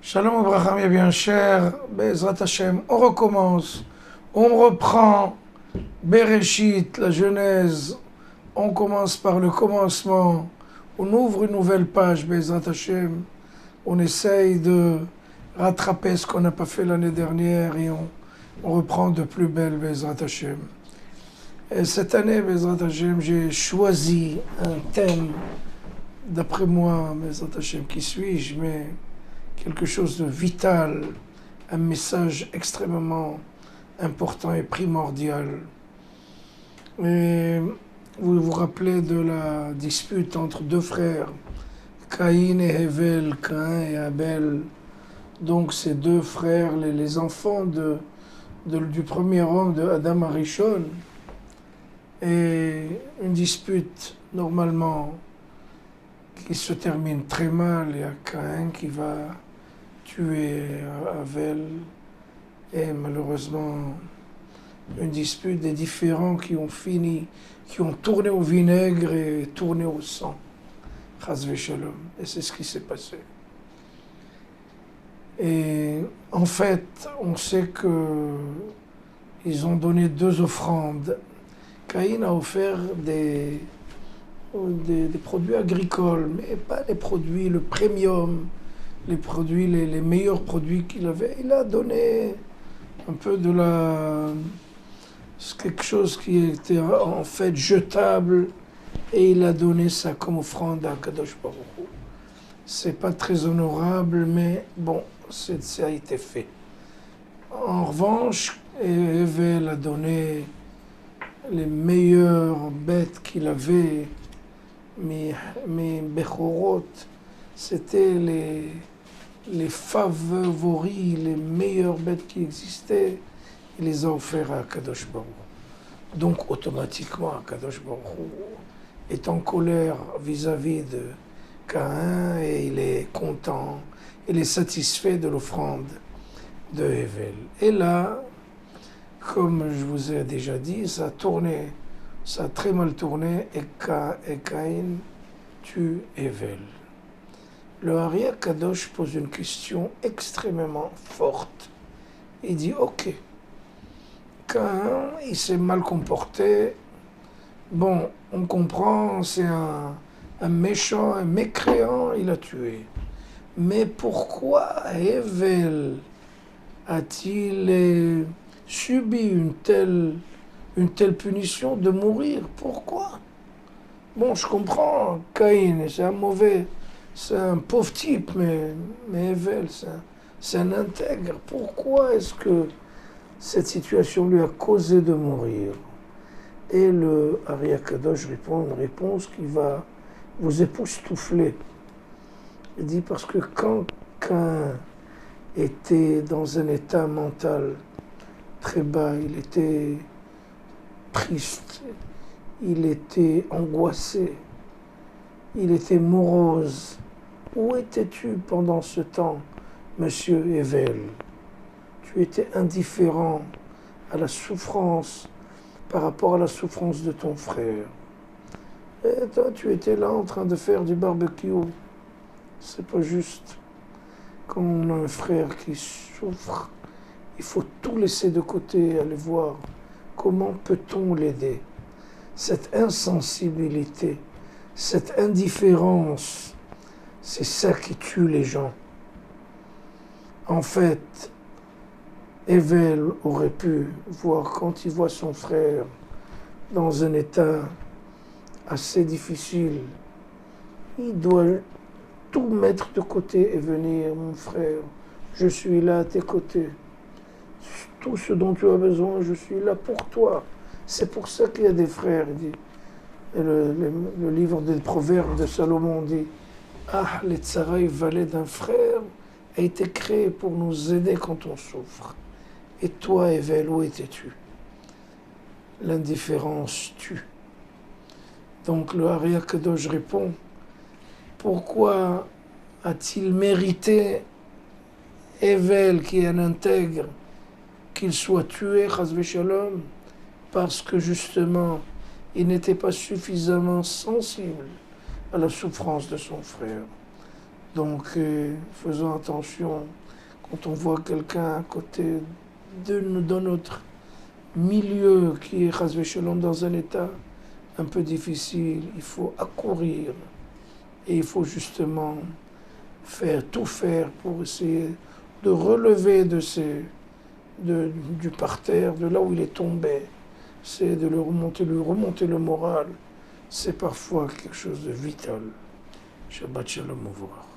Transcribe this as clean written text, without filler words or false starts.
Shalom Abraham, et bien cher, Bezrat Hashem, on recommence, on reprend Bereshit, la Genèse, on commence par le commencement, on ouvre une nouvelle page, Bezrat Hashem, on essaye de rattraper ce qu'on n'a pas fait l'année dernière et on reprend de plus belle, Bezrat Hashem. Et cette année, Bezrat Hashem, j'ai choisi un thème, d'après moi, Bezrat Hashem, qui suis-je, mais quelque chose de vital, un message extrêmement important et primordial. Et vous vous rappelez de la dispute entre deux frères, Caïn et Hevel, Caïn et Abel. Donc ces deux frères, les enfants du premier homme, de Adam Arishon. Et une dispute normalement qui se termine très mal. Il y a Caïn qui va tuer Abel, et malheureusement une dispute des différends qui ont fini, qui ont tourné au vinaigre et tourné au sang. Chas v'shalom. Et c'est ce qui s'est passé. Et en fait, on sait qu'ils ont donné deux offrandes. Caïn a offert des produits agricoles, mais pas les produits, le premium, les produits, les meilleurs produits qu'il avait. Il a donné un peu quelque chose qui était en fait jetable, et il a donné ça comme offrande à Kadosh Baruch Hu. C'est pas très honorable, mais bon, ça a été fait. En revanche, Hevel a donné les meilleures bêtes qu'il avait, mes Bechorot, c'était les favoris, les meilleures bêtes qui existaient. Il les a offerts à Kadosh Baruch Hu. Donc automatiquement, Kadosh Baruch Hu est en colère vis-à-vis de Caïn, et il est content, il est satisfait de l'offrande de Hevel. Et là, comme je vous ai déjà dit, ça a très mal tourné, et Caïn tue Hevel. Le Ari HaKadosh pose une question extrêmement forte. Il dit, ok, Caïn, il s'est mal comporté, bon, on comprend, c'est un méchant, un mécréant, il a tué. Mais pourquoi Hevel a-t-il subi une telle punition de mourir? Pourquoi? Bon, je comprends, Caïn, c'est un pauvre type, mais Hevel, c'est un intègre. Pourquoi est-ce que cette situation lui a causé de mourir? Et le Ari HaKadosh répond une réponse qui va vous époustoufler. Il dit, parce que quand Caïn était dans un état mental très bas, il était triste, il était angoissé, il était morose. Où étais-tu pendant ce temps, monsieur Hevel? Tu étais indifférent à la souffrance par rapport à la souffrance de ton frère. Et toi, tu étais là en train de faire du barbecue. C'est pas juste. Quand on a un frère qui souffre, il faut tout laisser de côté, aller voir comment peut-on l'aider. Cette insensibilité, cette indifférence, c'est ça qui tue les gens. En fait, Hevel aurait pu voir, quand il voit son frère dans un état assez difficile, il doit tout mettre de côté et venir, mon frère, je suis là à tes côtés. Tout ce dont tu as besoin, je suis là pour toi. C'est pour ça qu'il y a des frères, il dit. Et le livre des Proverbes de Salomon dit, ah, les tzaraï, valet d'un frère, a été créé pour nous aider quand on souffre. Et toi, Hevel, où étais-tu? L'indifférence tue. Donc le Ari HaKadosh répond, pourquoi a-t-il mérité Hevel, qui est un intègre, qu'il soit tué, chas v'shalom, parce que justement, il n'était pas suffisamment sensible à la souffrance de son frère. Donc, faisons attention quand on voit quelqu'un à côté de nous, dans notre milieu qui est chas v'sholom dans un état un peu difficile, il faut accourir et il faut justement tout faire pour essayer de relever du parterre, de là où il est tombé. C'est de lui remonter le moral. C'est parfois quelque chose de vital. Shabbat shalom, au revoir.